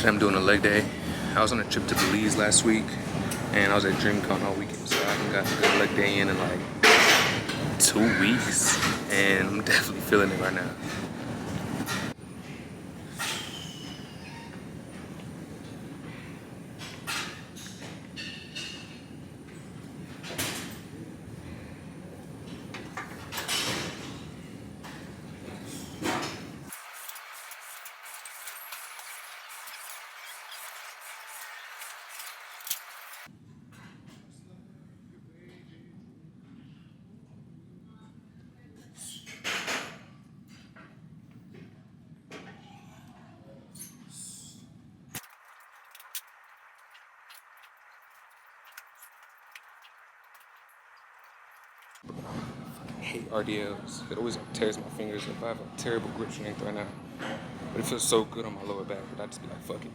Today I'm doing a leg day. I was on a trip to Belize last week, and I was at Dreamcon all weekend, so I haven't got a good leg day in like 2 weeks, and I'm definitely feeling it right now. I hate RDLs. It always tears my fingers up. I have a terrible grip strength right now, but it feels so good on my lower back that I just be like, fuck it.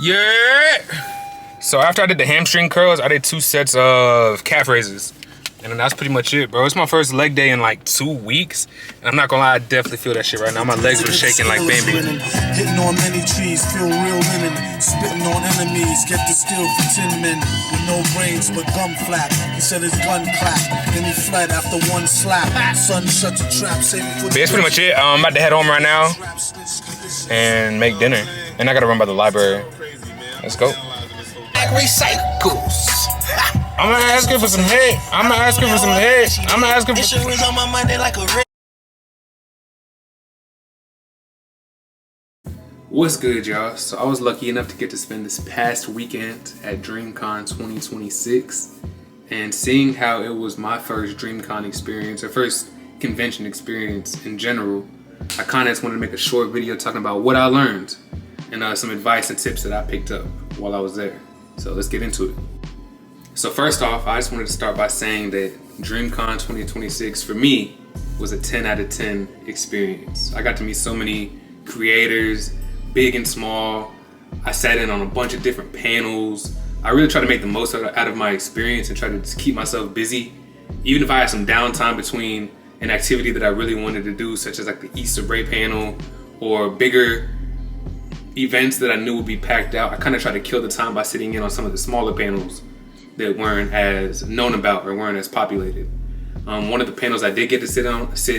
Yeah! So after I did the hamstring curls, I did 2 sets of calf raises. And then that's pretty much it, bro. It's my first leg day in like 2 weeks. And I'm not gonna lie, I definitely feel that shit right now. My legs were shaking like Bambi. Hitting on many trees, feel real linen. Spitting on enemies, get the steel for 10 men. With no brains but gum flap. He said his gun clapped, then he fled after 1 slap. Son shut the trap, save me for. But that's pretty much it. I'm about to head home right now and make dinner. And I gotta run by the library. Let's go. Recycles. I'm gonna ask her for some head. I'm gonna ask her for some head. I'm gonna ask her for some head. What's good, y'all? So I was lucky enough to get to spend this past weekend at Dreamcon 2026, and seeing how it was my first Dreamcon experience, or first convention experience in general, I kind of just wanted to make a short video talking about what I learned and some advice and tips that I picked up while I was there. So let's get into it. So first off, I just wanted to start by saying that Dreamcon 2026 for me was a 10 out of 10 experience. I got to meet so many creators, big and small. I sat in on a bunch of different panels. I really tried to make the most out of my experience and try to just keep myself busy. Even if I had some downtime between an activity that I really wanted to do, such as like the Easter Bray panel or bigger events that I knew would be packed out, I kind of tried to kill the time by sitting in on some of the smaller panels that weren't as known about or weren't as populated. One of the panels I did get to sit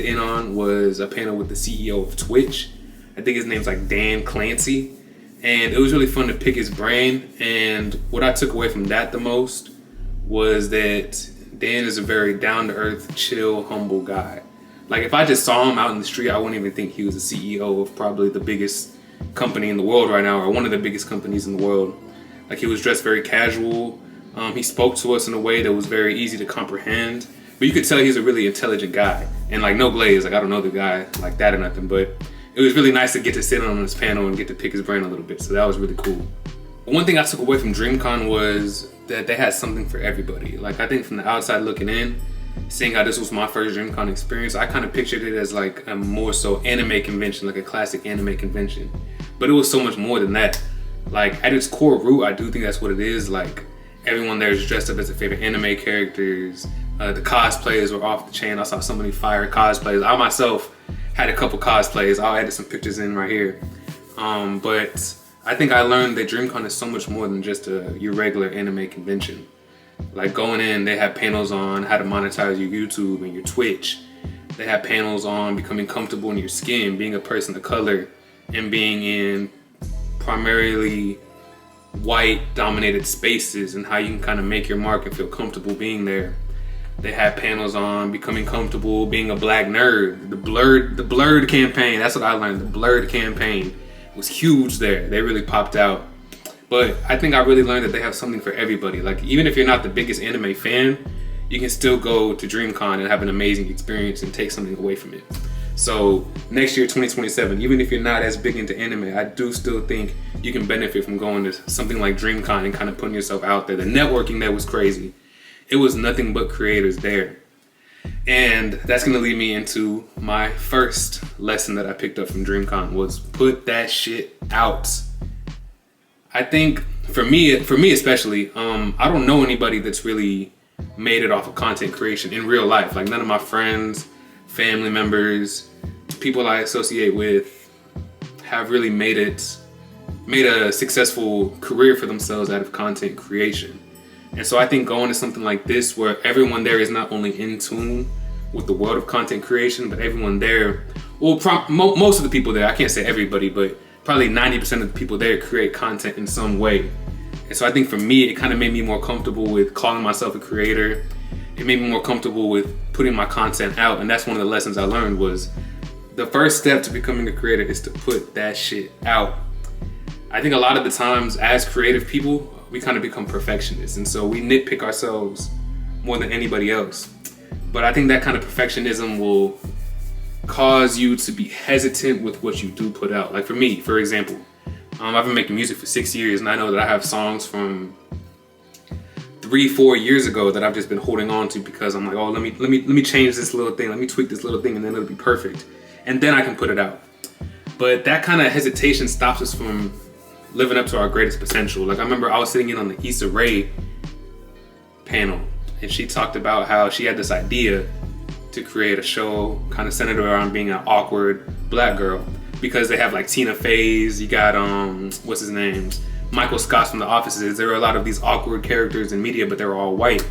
in on was a panel with the CEO of Twitch. I think his name's like Dan Clancy, and it was really fun to pick his brain. And what I took away from that the most was that Dan is a very down-to-earth, chill, humble guy. Like if I just saw him out in the street, I wouldn't even think he was the CEO of probably the biggest company in the world right now, or one of the biggest companies in the world. Like he was dressed very casual. He spoke to us in a way that was very easy to comprehend, but you could tell he's a really intelligent guy. And like no glaze, like I don't know the guy like that or nothing, but it was really nice to get to sit on this panel and get to pick his brain a little bit. So that was really cool. But one thing I took away from Dreamcon was that they had something for everybody. Like I think from the outside looking in, seeing how this was my first Dreamcon experience, I kind of pictured it as like a more so anime convention, like a classic anime convention. But it was so much more than that. Like at its core root, I do think that's what it is. Like everyone there is dressed up as their favorite anime characters. The cosplayers were off the chain. I saw so many fire cosplays. I myself had a couple cosplays. I'll add some pictures in right here. But I think I learned that Dreamcon is so much more than just your regular anime convention. Like going in, they have panels on how to monetize your YouTube and your Twitch. They have panels on becoming comfortable in your skin, being a person of color, and being in primarily white dominated spaces and how you can kind of make your mark and feel comfortable being there. They have panels on becoming comfortable being a black nerd. The blurred campaign, that's what I learned. The blurred campaign was huge there. They really popped out. But I think I really learned that they have something for everybody. Like even if you're not the biggest anime fan, you can still go to Dreamcon and have an amazing experience and take something away from it. So next year, 2027, even if you're not as big into anime, I do still think you can benefit from going to something like Dreamcon and kind of putting yourself out there. The networking there was crazy. It was nothing but creators there. And that's gonna lead me into my first lesson that I picked up from Dreamcon was put that shit out. I think for me especially, I don't know anybody that's really made it off of content creation in real life. Like none of my friends, family members, people I associate with have really made a successful career for themselves out of content creation. And so I think going to something like this where everyone there is not only in tune with the world of content creation, but everyone there, well, most of the people there, I can't say everybody, but probably 90% of the people there create content in some way. And so I think for me, it kind of made me more comfortable with calling myself a creator. It made me more comfortable with putting my content out. And that's one of the lessons I learned was the first step to becoming a creator is to put that shit out. I think a lot of the times as creative people, we kind of become perfectionists. And so we nitpick ourselves more than anybody else. But I think that kind of perfectionism will cause you to be hesitant with what you do put out. Like for me, for example, I've been making music for 6 years and I know that I have songs from 3-4 years ago that I've just been holding on to because I'm like, oh, let me change this little thing, let me tweak this little thing, and then it'll be perfect. And then I can put it out. But that kind of hesitation stops us from living up to our greatest potential. Like I remember I was sitting in on the zekcray panel and she talked about how she had this idea to create a show kind of centered around being an awkward black girl because they have like Tina Fey's, you got what's his name, Michael Scott from The Offices. There were a lot of these awkward characters in media, but they were all white.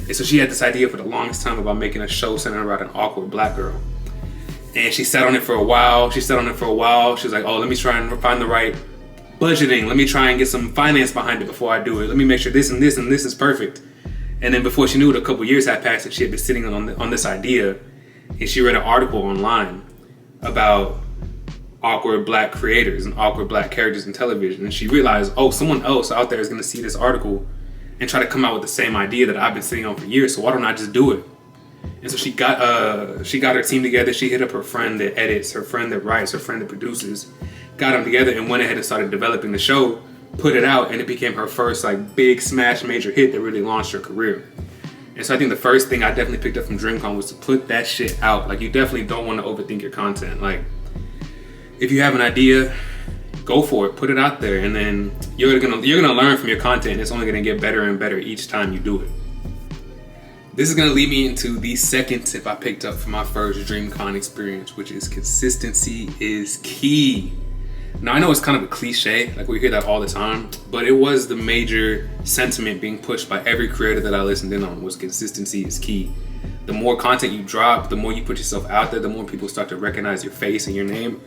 And so she had this idea for the longest time about making a show centered around an awkward black girl. And she sat on it for a while. She was like, oh, let me try and find the right budgeting. Let me try and get some finance behind it before I do it. Let me make sure this and this and this is perfect. And then before she knew it, a couple years had passed and she had been sitting on this idea. And she read an article online about awkward black creators and awkward black characters in television. And she realized, oh, someone else out there is going to see this article and try to come out with the same idea that I've been sitting on for years. So why don't I just do it? And so she got her team together. She hit up her friend that edits, her friend that writes, her friend that produces, got them together and went ahead and started developing the show, put it out, and it became her first like big smash major hit that really launched her career. And so I think the first thing I definitely picked up from Dreamcon was to put that shit out. Like you definitely don't want to overthink your content. Like if you have an idea, go for it, put it out there, and then you're gonna learn from your content. It's only gonna get better and better each time you do it. This is gonna lead me into the second tip I picked up from my first Dreamcon experience, which is consistency is key. Now I know it's kind of a cliche, like we hear that all the time, but it was the major sentiment being pushed by every creator that I listened in on was consistency is key. The more content you drop, the more you put yourself out there, the more people start to recognize your face and your name.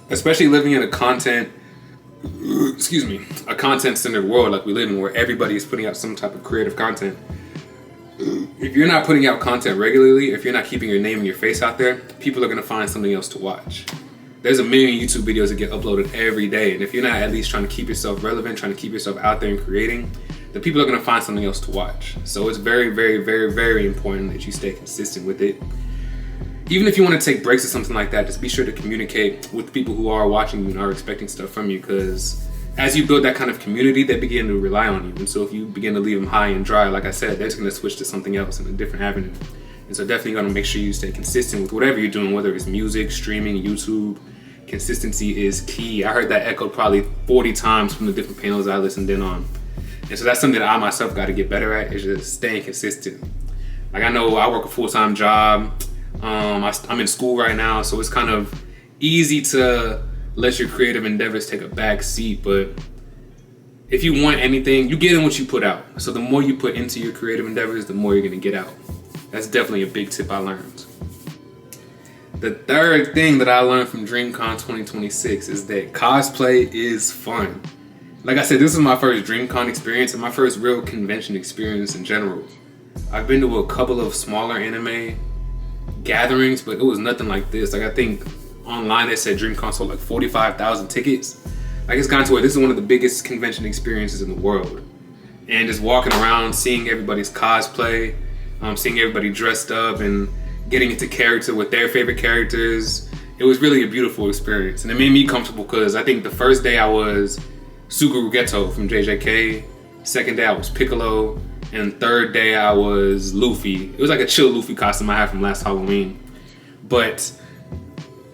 Especially living in a content-centered world like we live in, where everybody is putting out some type of creative content. If you're not putting out content regularly, if you're not keeping your name and your face out there, people are gonna find something else to watch. There's a million YouTube videos that get uploaded every day, and if you're not at least trying to keep yourself relevant, trying to keep yourself out there and creating, the people are gonna find something else to watch. So it's very, very, very, very important that you stay consistent with it. Even if you want to take breaks or something like that, just be sure to communicate with the people who are watching you and are expecting stuff from you, because as you build that kind of community, they begin to rely on you. And so if you begin to leave them high and dry, like I said, they're just gonna switch to something else in a different avenue. And so definitely gonna make sure you stay consistent with whatever you're doing, whether it's music, streaming, YouTube. Consistency is key. I heard that echoed probably 40 times from the different panels I listened in on. And so that's something that I myself got to get better at, is just staying consistent. Like I know I work a full-time job. I'm in school right now, so it's kind of easy to let your creative endeavors take a back seat. But if you want anything, you get in what you put out. So the more you put into your creative endeavors, the more you're gonna get out. That's definitely a big tip I learned. The third thing that I learned from Dreamcon 2026 is that cosplay is fun. Like I said, this is my first Dreamcon experience and my first real convention experience in general. I've been to a couple of smaller anime gatherings, but it was nothing like this. Like I think online they said Dreamcon sold like 45,000 tickets. Like it's gotten to where this is one of the biggest convention experiences in the world. And just walking around, seeing everybody's cosplay, seeing everybody dressed up and getting into character with their favorite characters. It was really a beautiful experience. And it made me comfortable because I think the first day I was Suguru Geto from JJK, second day I was Piccolo, and third day I was Luffy. It was like a chill Luffy costume I had from last Halloween. But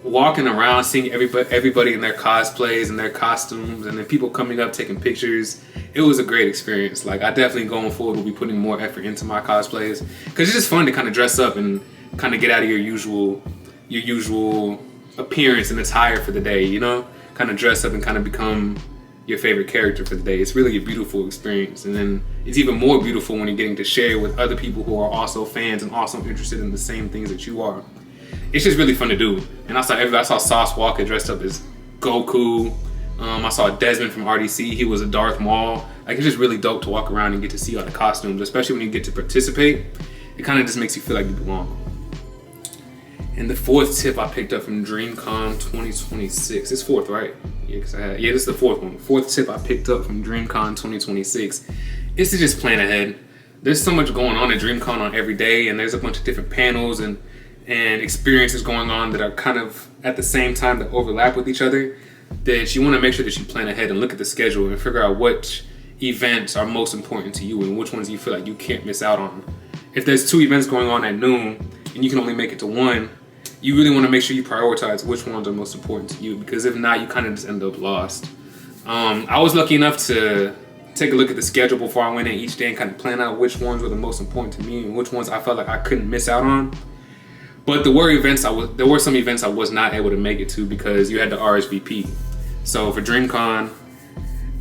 walking around, seeing everybody in their cosplays and their costumes, and then people coming up taking pictures, it was a great experience. Like I definitely going forward will be putting more effort into my cosplays because it's just fun to kind of dress up and kind of get out of your usual appearance and attire for the day, you know? Kind of dress up and kind of become your favorite character for the day. It's really a beautiful experience. And then it's even more beautiful when you're getting to share with other people who are also fans and also interested in the same things that you are. It's just really fun to do. And I saw Sauce Walker dressed up as Goku. I saw Desmond from RDC. He was a Darth Maul. Like it's just really dope to walk around and get to see all the costumes, especially when you get to participate. It kind of just makes you feel like you belong. And the fourth tip I picked up from Dreamcon 2026. It's fourth, right? Yeah, this is the fourth one. Fourth tip I picked up from Dreamcon 2026 is to just plan ahead. There's so much going on at Dreamcon on every day, and there's a bunch of different panels and experiences going on that are kind of at the same time that overlap with each other, that you want to make sure that you plan ahead and look at the schedule and figure out which events are most important to you and which ones you feel like you can't miss out on. If there's 2 events going on at noon and you can only make it to one, you really want to make sure you prioritize which ones are most important to you, because if not, you kind of just end up lost. I was lucky enough to take a look at the schedule before I went in each day and kind of plan out which ones were the most important to me and which ones I felt like I couldn't miss out on. But there were some events I was not able to make it to because you had to RSVP. So for Dreamcon,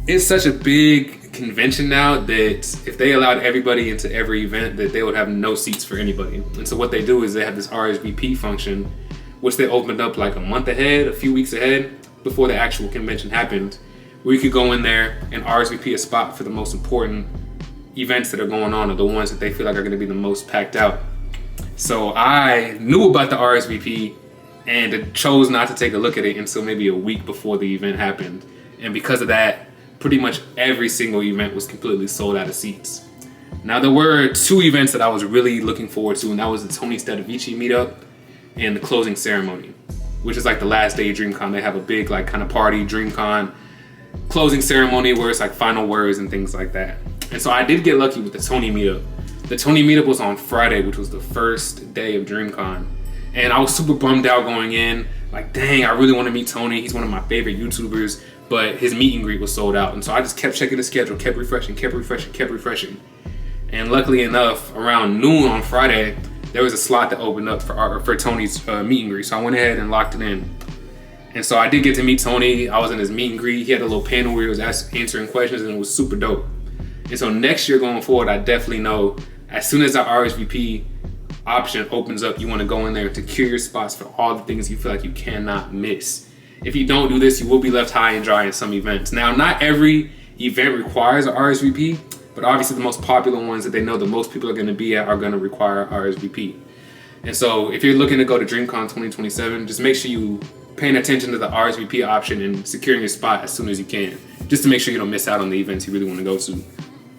it's such a big convention now that if they allowed everybody into every event, that they would have no seats for anybody. And so what they do is they have this RSVP function, which they opened up like a month ahead, a few weeks ahead, before the actual convention happened, where you could go in there and RSVP a spot for the most important events that are going on, or the ones that they feel like are going to be the most packed out. So I knew about the RSVP and chose not to take a look at it until maybe a week before the event happened. And because of that, pretty much every single event was completely sold out of seats. Now there were 2 events that I was really looking forward to, and that was the Tony Stadavici meetup and the closing ceremony, which is like the last day of Dreamcon. They have a big like kind of party Dreamcon closing ceremony where it's like final words and things like that. And so I did get lucky with the Tony meetup. The Tony meetup was on Friday, which was the first day of Dreamcon. And I was super bummed out going in, like, dang, I really want to meet Tony. He's one of my favorite YouTubers, but his meet and greet was sold out. And so I just kept checking the schedule, kept refreshing. And luckily enough, around noon on Friday, there was a slot that opened up for Tony's meet and greet. So I went ahead and locked it in. And so I did get to meet Tony. I was in his meet and greet. He had a little panel where he was answering questions, and it was super dope. And so next year going forward, I definitely know as soon as the RSVP option opens up, you want to go in there and secure your spots for all the things you feel like you cannot miss. If you don't do this, you will be left high and dry in some events. Now, not every event requires an RSVP, but obviously the most popular ones that they know the most people are going to be at are going to require RSVP. And so if you're looking to go to Dreamcon 2027, just make sure you paying attention to the RSVP option and securing your spot as soon as you can, just to make sure you don't miss out on the events you really want to go to.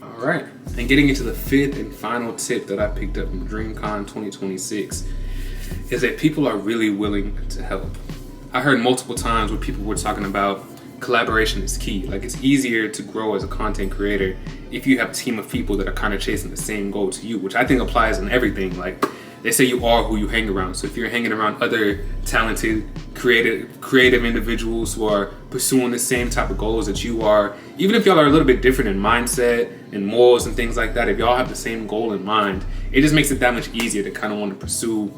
All right, and getting into the 5th and final tip that I picked up from Dreamcon 2026 is that people are really willing to help. I heard multiple times where people were talking about collaboration is key. Like, it's easier to grow as a content creator if you have a team of people that are kind of chasing the same goal to you, which I think applies in everything. Like, they say you are who you hang around. So if you're hanging around other talented, creative individuals who are pursuing the same type of goals that you are, even if y'all are a little bit different in mindset and morals and things like that, if y'all have the same goal in mind, it just makes it that much easier to kind of want to pursue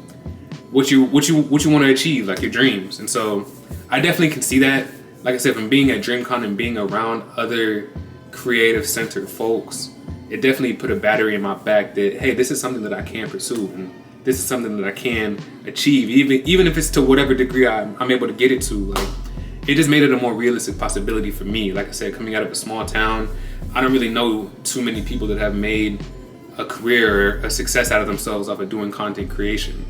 what you want to achieve, like your dreams. And so I definitely can see that. like I said, from being at Dreamcon and being around other creative centered folks, it definitely put a battery in my back that, hey, this is something that I can pursue, and this is something that I can achieve, even if it's to whatever degree I'm able to get it to. Like, it just made it a more realistic possibility for me. Like I said, coming out of a small town, I don't really know too many people that have made a career or a success out of themselves off of doing content creation.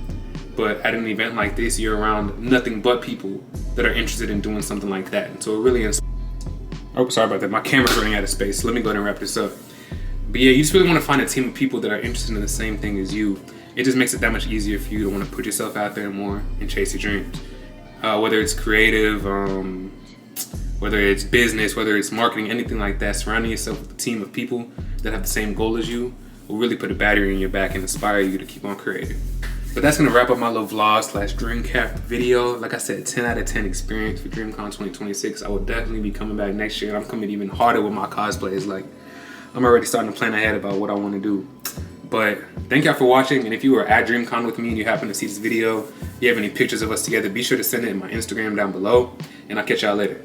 But at an event like this, you're around nothing but people that are interested in doing something like that. And so it really oh, sorry about that. My camera's running out of space. So let me go ahead and wrap this up. But yeah, you just really want to find a team of people that are interested in the same thing as you. It just makes it that much easier for you to want to put yourself out there more and chase your dreams. Whether it's creative, whether it's business, whether it's marketing, anything like that, surrounding yourself with a team of people that have the same goal as you will really put a battery in your back and inspire you to keep on creating. But that's going to wrap up my little vlog / dream cap video. Like I said, 10 out of 10 experience for Dreamcon 2026. I will definitely be coming back next year, and I'm coming even harder with my cosplays. Like, I'm already starting to plan ahead about what I want to do. But thank y'all for watching, and if you were at Dreamcon with me and you happen to see this video, if you have any pictures of us together, be sure to send it in my Instagram down below, and I'll catch y'all later.